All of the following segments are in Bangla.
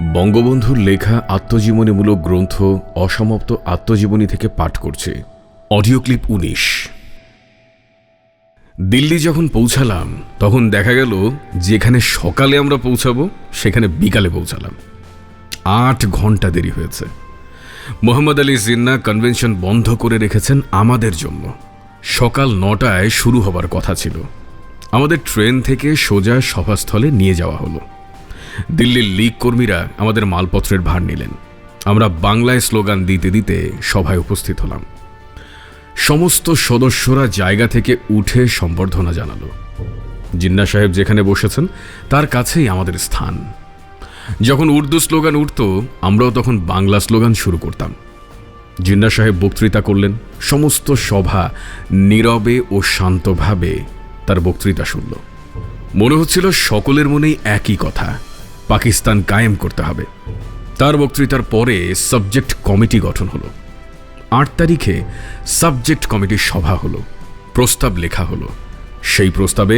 বঙ্গবন্ধুর লেখা আত্মজীবনীমূলক গ্রন্থ অসমাপ্ত আত্মজীবনী থেকে পাঠ করছে অডিও ক্লিপ ১৯। দিল্লি যখন পৌঁছালাম তখন দেখা গেল যেখানে সকালে আমরা পৌঁছাবো সেখানে বিকালে পৌঁছালাম। ৮ ঘন্টা দেরি হয়েছে। মোহাম্মদ আলী জিন্নাহ কনভেনশন বন্ধ করে রেখেছেন আমাদের জন্য। সকাল ৯টায় শুরু হবার কথা ছিল। আমাদের ট্রেন থেকে সোজা সভাস্থলে নিয়ে যাওয়া হলো। দিল্লির লীগ কর্মীরা আমাদের মালপত্রের ভার নিলেন। আমরা বাংলায় স্লোগান দিতে দিতে সভায় উপস্থিত হলাম। সমস্ত সদস্যরা জায়গা থেকে উঠে সম্বর্ধনা জানালো। জিন্নাহ সাহেব যেখানে বসেছেন তার কাছেই আমাদের স্থান। যখন উর্দু স্লোগান উঠত আমরাও তখন বাংলা স্লোগান শুরু করতাম। জিন্নাহ সাহেব বক্তৃতা করলেন। সমস্ত সভা নীরবে ও শান্তভাবে তার বক্তৃতা শুনল। মনে হচ্ছিল সকলের মনেই একই কথা, পাকিস্তান কায়েম করতে হবে। তার বক্তৃতার পরে সাবজেক্ট কমিটি গঠন হলো। ৮ তারিখে সাবজেক্ট কমিটির সভা হলো, প্রস্তাব লেখা হলো। সেই প্রস্তাবে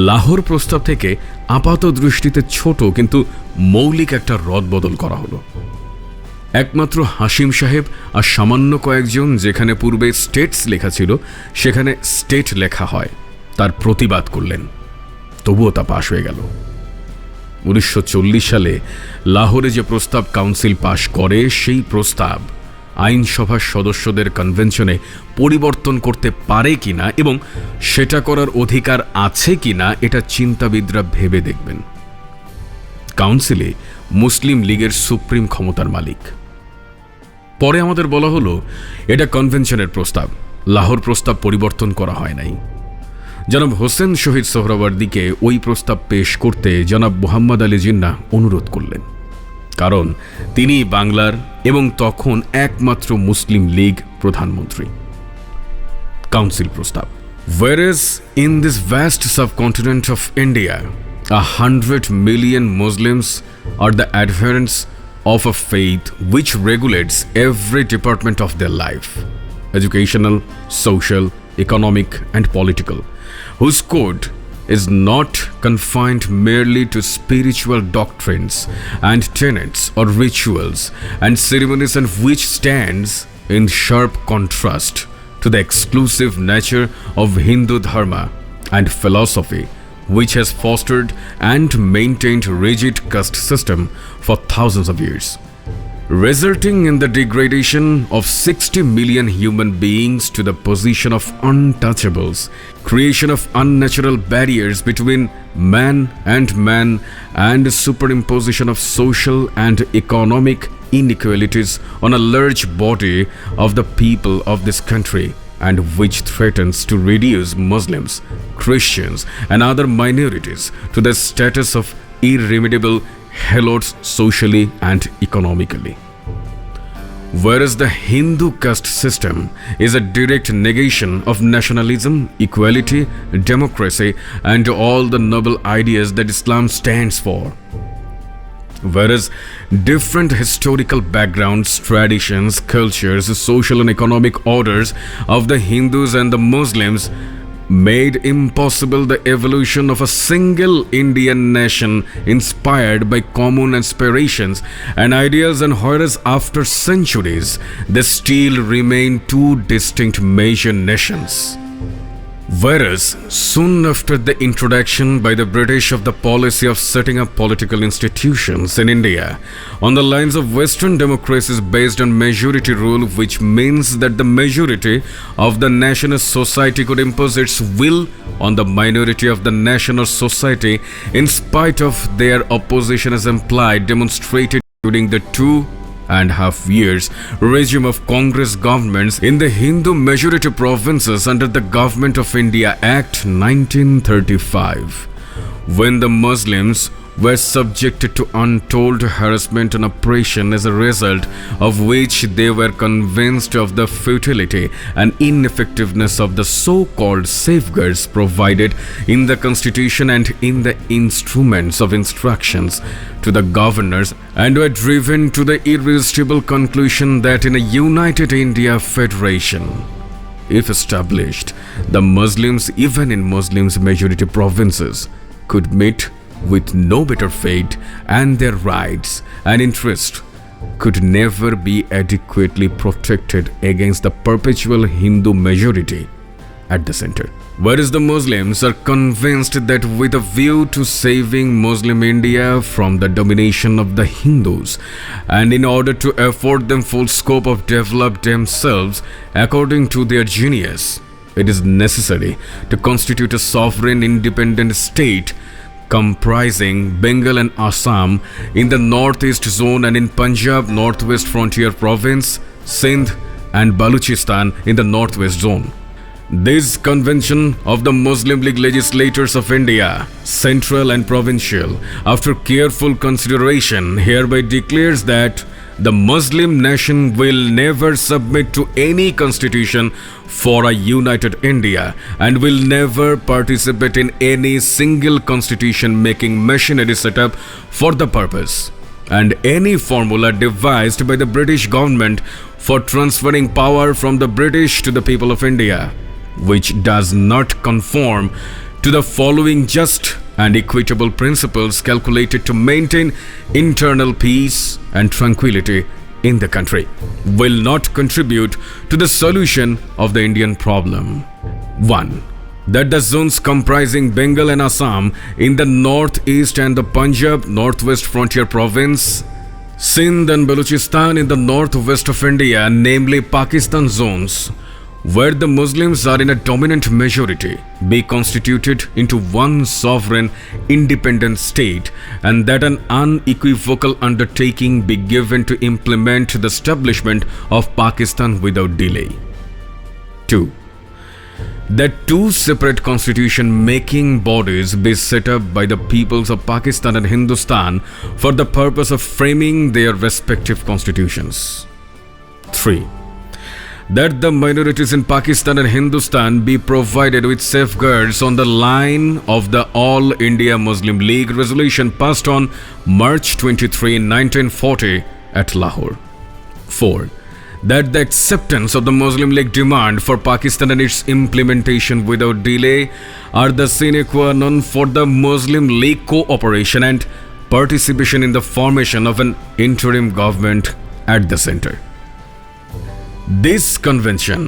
লাহোর প্রস্তাব থেকে আপাত দৃষ্টিতে ছোট কিন্তু মৌলিক একটা রদবদল করা হলো। একমাত্র হাসিম সাহেব আর সামান্য কয়েকজন যেখানে পূর্বে স্টেটস লেখা ছিল সেখানে স্টেট লেখা হয় তার প্রতিবাদ করলেন। তবুও তা পাশ হয়ে গেল। ১৯৪০ সালে লাহোরে যে প্রস্তাব কাউন্সিল পাশ করে সেই প্রস্তাব আইনসভার সদস্যদের কনভেনশনে পরিবর্তন করতে পারে কিনা এবং সেটা করার অধিকার আছে কিনা এটা চিন্তাবিদরা ভেবে দেখবেন। কাউন্সিলে মুসলিম লীগের সুপ্রিম ক্ষমতার মালিক। পরে আমাদের বলা হলো এটা কনভেনশনের প্রস্তাব, লাহোর প্রস্তাব পরিবর্তন করা হয় নাই। জনাব হোসেন শহীদ সোহরাওয়ার্দীকে ওই প্রস্তাব পেশ করতে জনাব মোহাম্মদ আলী জিন্নাহ অনুরোধ করলেন, কারণ তিনি বাংলার এবং তখন একমাত্র মুসলিম লীগ প্রধানমন্ত্রী। কাউন্সিল প্রস্তাব: Whereas in this vast subcontinent of India, 100 million Muslims are the adherents of a faith which regulates every department of their life, educational, social, economic, and political, whose code is not confined merely to spiritual doctrines and tenets or rituals and ceremonies, and which stands in sharp contrast to the exclusive nature of Hindu dharma and philosophy, which has fostered and maintained rigid caste system for thousands of years, resulting in the degradation of 60 million human beings to the position of untouchables, creation of unnatural barriers between man, and superimposition of social and economic inequalities on a large body of the people of this country, and which threatens to reduce Muslims, Christians, and other minorities to the status of irremediable helots socially and economically. Whereas the Hindu caste system is a direct negation of nationalism, equality, democracy, and all the noble ideas that Islam stands for. Whereas different historical backgrounds, traditions, cultures, social and economic orders of the Hindus and the Muslims made impossible the evolution of a single Indian nation inspired by common aspirations and ideals, and whereas after centuries they still remain two distinct major nations. Whereas soon after the introduction by the British of the policy of setting up political institutions in India on the lines of Western democracies based on majority rule, which means that the majority of the national society could impose its will on the minority of the national society in spite of their opposition, as implied, demonstrated during the 2.5 years regime of Congress governments in the Hindu majority provinces under the Government of India Act 1935, when the Muslims were subjected to untold harassment and oppression, as a result of which they were convinced of the futility and ineffectiveness of the so-called safeguards provided in the Constitution and in the instruments of instructions to the governors, and were driven to the irresistible conclusion that in a united India federation, if established, the Muslims, even in Muslims majority provinces, could meet with no better fate, and their rights and interests could never be adequately protected against the perpetual Hindu majority at the center. Whereas the Muslims are convinced that with a view to saving Muslim India from the domination of the Hindus, and in order to afford them full scope of develop themselves according to their genius, it is necessary to constitute a sovereign independent state comprising Bengal and Assam in the northeast zone and in Punjab northwest frontier province, Sindh and Baluchistan in the northwest zone. This convention of the Muslim League legislators of India, central and provincial, after careful consideration, hereby declares that the Muslim nation will never submit to any constitution for a united India and will never participate in any single constitution making machinery set up for the purpose, and any formula devised by the British government for transferring power from the British to the people of India, which does not conform to the following just and equitable principles calculated to maintain internal peace and tranquility in the country, will not contribute to the solution of the Indian problem. 1. That the zones comprising Bengal and Assam in the northeast and the Punjab northwest frontier province, Sindh and Baluchistan in the northwest of India, namely Pakistan zones, where the Muslims are in a dominant majority, be constituted into one sovereign independent state, and that an unequivocal undertaking be given to implement the establishment of Pakistan without delay. 2. That two separate constitution making bodies be set up by the peoples of Pakistan and Hindustan for the purpose of framing their respective constitutions. 3. That the minorities in Pakistan and Hindustan be provided with safeguards on the line of the All India Muslim League resolution passed on March 23, 1940 at Lahore. 4. That the acceptance of the Muslim League demand for Pakistan and its implementation without delay are the sine qua non for the Muslim League cooperation and participation in the formation of an interim government at the center. This convention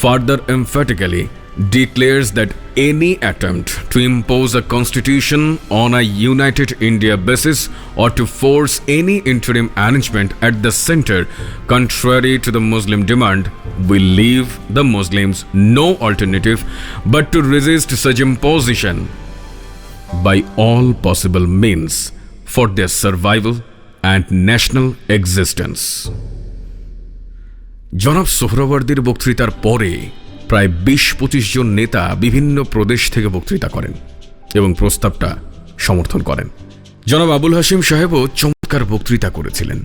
further emphatically declares that any attempt to impose a constitution on a united India basis or to force any interim arrangement at the center contrary to the Muslim demand will leave the Muslims no alternative but to resist such imposition by all possible means for their survival and national existence. জনাব সোহরাওয়ার্দীর বক্তৃতার পরে প্রায় ২০-২৫ জন নেতা বিভিন্ন প্রদেশ থেকে বক্তৃতা করেন এবং প্রস্তাবটা সমর্থন করেন। জনাব আবুল হাশিম সাহেবও চমৎকার বক্তৃতা করেছিলেন।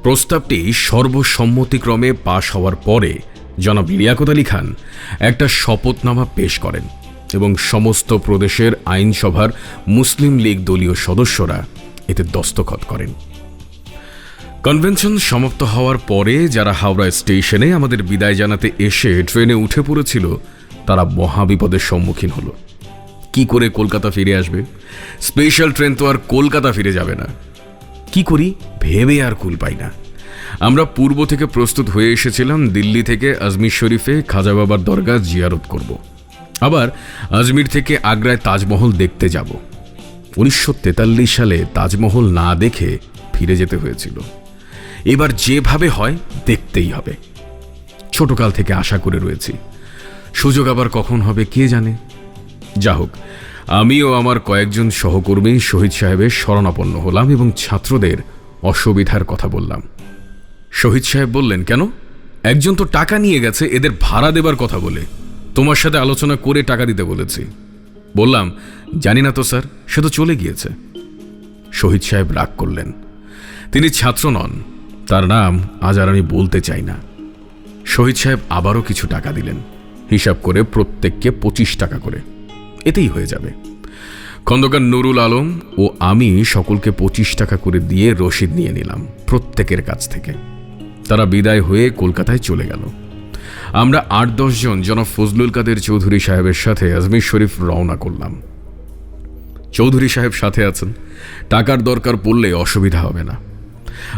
প্রস্তাবটি সর্বসম্মতিক্রমে পাশ হওয়ার পরে জনাব লিয়াকত আলী খান একটা শপথনামা পেশ করেন এবং সমস্ত প্রদেশের আইনসভার মুসলিম লীগ দলীয় সদস্যরা এতে দস্তখত করেন। কনভেনশন সমাপ্ত হওয়ার পরে যারা হাওড়া স্টেশনে আমাদের বিদায় জানাতে এসে ট্রেনে উঠে পড়েছিল তারা মহাবিপদের সম্মুখীন হলো। কি করে কলকাতা ফিরে আসবে? স্পেশাল ট্রেন তো আর কলকাতা ফিরে যাবে না। কি করি ভেবে আর কুল পাই না। আমরা পূর্ব থেকে প্রস্তুত হয়ে এসেছিলাম দিল্লি থেকে আজমির শরীফে খাজা বাবার দরগা জিয়ারত করব, আবার আজমির থেকে আগ্রায় তাজমহল দেখতে যাব। 1943 সালে তাজমহল না দেখে ফিরে যেতে হয়েছিল। এবার যেভাবে হয় দেখতেই হবে। ছোটকাল থেকে আশা করে রয়েছি, সুযোগ আবার কখন হবে কে জানে। যা হোক, আমিও আমার কয়েকজন সহকর্মী শহীদ সাহেবের শরণাপন্ন হলাম এবং ছাত্রদের অসুবিধার কথা বললাম। শহীদ সাহেব বললেন, কেন? একজন তো টাকা নিয়ে গেছে এদের ভাড়া দেবার কথা বলে, তোমার সাথে আলোচনা করে টাকা দিতে বলেছি। বললাম, জানি না তো স্যার, সে তো চলে গিয়েছে। শহীদ সাহেব রাগ করলেন। তিনি ছাত্র নন, তার নাম আজ আর আমি বলতে চাই না। শহীদ সাহেব আবারও কিছু টাকা দিলেন, হিসাব করে প্রত্যেককে 25 টাকা করে, এতেই হয়ে যাবে। খন্দকার নুরুল আলম ও আমি সকলকে 25 টাকা করে দিয়ে রসিদ নিয়ে নিলাম প্রত্যেকের কাছ থেকে। তারা বিদায় হয়ে কলকাতায় চলে গেল। আমরা 8-10 জন জনাব ফজলুল কাদের চৌধুরী সাহেবের সাথে আজমির শরীফ রওনা করলাম। চৌধুরী সাহেব সাথে আছেন, টাকার দরকার পড়লে অসুবিধা হবে না।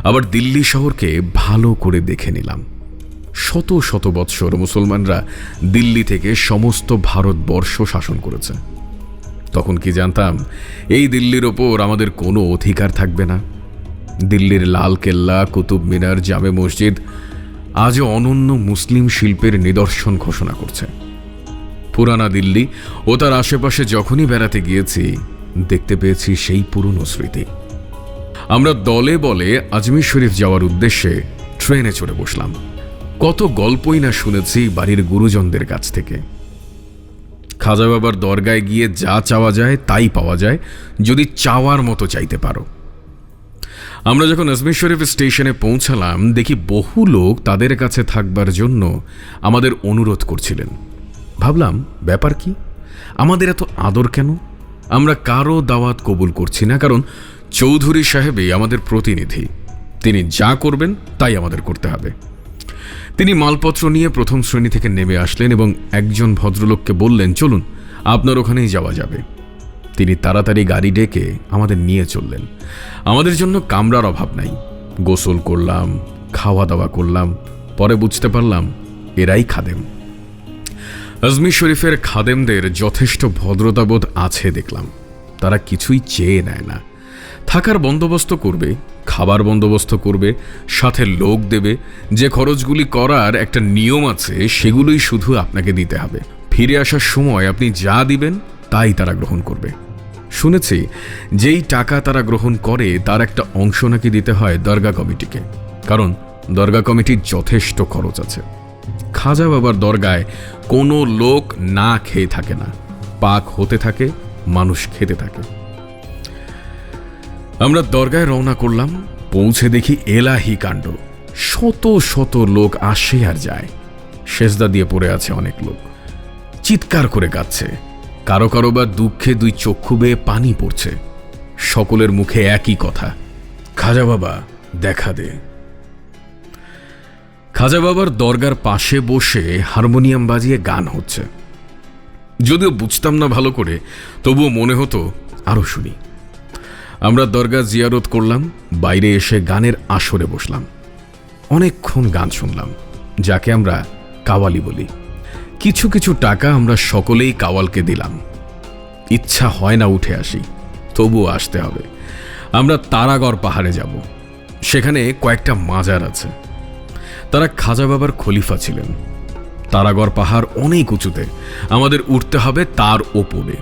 আবার দিল্লি শহরকে ভালো করে দেখে নিলাম। শত শত বৎসর মুসলমানরা দিল্লি থেকে সমস্ত ভারতবর্ষ শাসন করেছে। তখন কি জানতাম এই দিল্লির ওপর আমাদের কোনো অধিকার থাকবে না? দিল্লির লাল কেল্লা, কুতুব মিনার, জামে মসজিদ আজও অনন্য মুসলিম শিল্পের নিদর্শন ঘোষণা করছে। পুরানা দিল্লি ও তার আশেপাশে যখনই বেড়াতে গিয়েছি দেখতে পেয়েছি সেই পুরনো স্মৃতি। আমরা দলে বলে আজমির শরীফ যাওয়ার উদ্দেশ্যে ট্রেনে চড়ে বসলাম। কত গল্পই না শুনেছি বাড়ির গুরুজনদের কাছ থেকে। খাজা বাবার দরগায় গিয়ে যা চাওয়া যায় তাই পাওয়া যায়, যদি চাওয়ার মতো চাইতে পারো। আমরা যখন আজমির শরীফ স্টেশনে পৌঁছালাম দেখি বহু লোক তাদের কাছে থাকবার জন্য আমাদের অনুরোধ করছিলেন। ভাবলাম ব্যাপার কি, আমাদের এত আদর কেন? আমরা কারো দাওয়াত কবুল করছি না, কারণ চৌধুরী সাহেবই আমাদের প্রতিনিধি। তিনি যা করবেন তাই আমাদের করতে হবে। তিনি মালপত্র নিয়ে প্রথম শ্রেণী থেকে নেমে আসলেন এবং একজন ভদ্রলোককে বললেন, চলুন, আপনার ওখানেই যাওয়া যাবে। তিনি তাড়াতাড়ি গাড়ি ডেকে আমাদের নিয়ে চললেন। আমাদের জন্য কামরার অভাব নাই। গোসল করলাম, খাওয়া দাওয়া করলাম, পরে বুঝতে পারলাম এরাই খাদেম। আজমির শরীফের খাদেমদের যথেষ্ট ভদ্রতাবোধ আছে দেখলাম। তারা কিছুই চেয়ে নেয় না। থাকার বন্দোবস্ত করবে, খাবার বন্দোবস্ত করবে, সাথে লোক দেবে। যে খরচগুলি করার একটা নিয়ম আছে সেগুলোই শুধু আপনাকে দিতে হবে। ফিরে আসার সময় আপনি যা দিবেন তাই তারা গ্রহণ করবে। শুনেছি যেই টাকা তারা গ্রহণ করে তার একটা অংশ নাকি দিতে হয় দরগা কমিটিকে, কারণ দরগা কমিটির যথেষ্ট খরচ আছে। খাজা বাবার দরগায় কোনো লোক না খেয়ে থাকে না, পাক হতে থাকে, মানুষ খেতে থাকে। আমরা দরগায় রওনা করলাম। পৌঁছে দেখি এলাহি কাণ্ড। শত শত লোক আসে আর যায়। সেজদা দিয়ে পড়ে আছে অনেক লোক, চিৎকার করে কাঁদছে। কারো কারো বা দুঃখে দুই চক্ষু বেয়ে পানি পড়ছে। সকলের মুখে একই কথা, খাজা বাবা দেখা দে। খাজা বাবার দরগার পাশে বসে হারমোনিয়াম বাজিয়ে গান হচ্ছে। যদিও বুঝতাম না ভালো করে, তবুও মনে হতো আরো শুনি। আমরা দরগা জিয়ারত করলাম। বাইরে এসে গানের আসরে বসলাম। অনেকক্ষণ গান শুনলাম, যাকে আমরা কাওয়ালি বলি। কিছু কিছু টাকা আমরা সকলেই কাওয়ালকে দিলাম। ইচ্ছা হয় না উঠে আসি, তবুও আসতে হবে। আমরা তারাগড় পাহাড়ে যাব। সেখানে কয়েকটা মাজার আছে। তারা খাজা বাবার খলিফা ছিলেন। তারাগড় পাহাড় অনেক উঁচুতে, আমাদের উঠতে হবে তার ওপরে।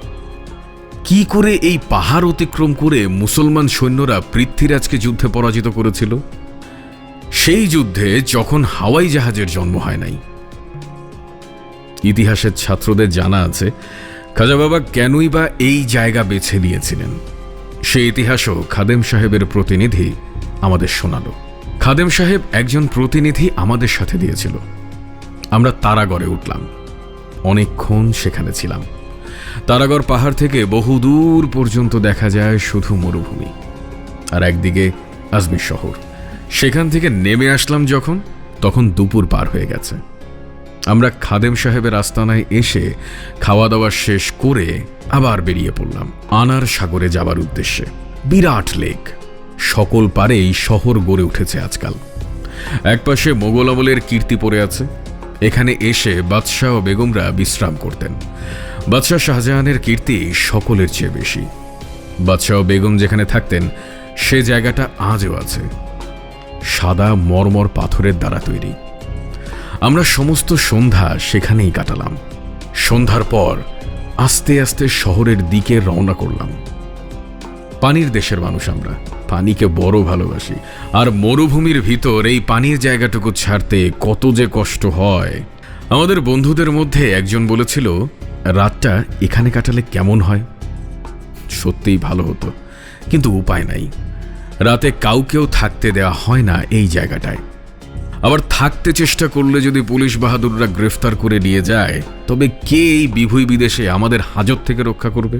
কি করে এই পাহাড় অতিক্রম করে মুসলমান সৈন্যরা পৃথ্বীরাজকে যুদ্ধে পরাজিত করেছিল? সেই যুদ্ধে যখন হাওয়াই জাহাজের জন্ম হয় নাই। ইতিহাসের ছাত্রদের জানা আছে খাজা বাবা কেনই বা এই জায়গা বেছে নিয়েছিলেন। সেই ইতিহাসও খাদেম সাহেবের প্রতিনিধি আমাদের শোনালো। খাদেম সাহেব একজন প্রতিনিধি আমাদের সাথে দিয়েছিল। আমরা তারাগড়ে উঠলাম। অনেকক্ষণ সেখানে ছিলাম। তারাগড় পাহাড় থেকে বহু দূর পর্যন্ত দেখা যায় শুধু মরুভূমি, আর একদিকে আজমির শহর। সেখান থেকে নেমে আসলাম যখন, তখন দুপুর পার হয়ে গেছে। আমরা খাদেম সাহেবের আস্তানায় এসে খাওয়া দাওয়া শেষ করে আবার বেরিয়ে পড়লাম আনার সাগরে যাবার উদ্দেশ্যে। বিরাট লেক, সকল পারেই শহর গড়ে উঠেছে আজকাল। একপাশে মোগল আমলের কীর্তি পড়ে আছে। এখানে এসে বাদশাহ ও বেগমরা বিশ্রাম করতেন। বাদশাহ শাহজাহানের কীর্তি সকলের চেয়ে বেশি। বাদশাহ ও বেগম যেখানে থাকতেন সে জায়গাটা আজও আছে, সাদা মরমর পাথরের দ্বারা তৈরি। আমরা সমস্ত সন্ধ্যা সেখানেই কাটালাম। সন্ধ্যার পর আস্তে আস্তে শহরের দিকে রওনা করলাম। পানির দেশের মানুষ আমরা, পানিকে বড় ভালোবাসি। আর মরুভূমির ভিতর এই পানির জায়গাটুকু ছাড়তে কত যে কষ্ট হয়। আমাদের বন্ধুদের মধ্যে একজন বলেছিল, রাতটা এখানে কাটালে কেমন হয়? সত্যিই ভালো হতো, কিন্তু উপায় নাই। রাতে কাউকেও থাকতে দেওয়া হয় না এই জায়গাটায়। আবার থাকতে চেষ্টা করলে যদি পুলিশ বাহাদুররা গ্রেফতার করে নিয়ে যায়, তবে কে এই বিভুই বিদেশে আমাদের হাজত থেকে রক্ষা করবে?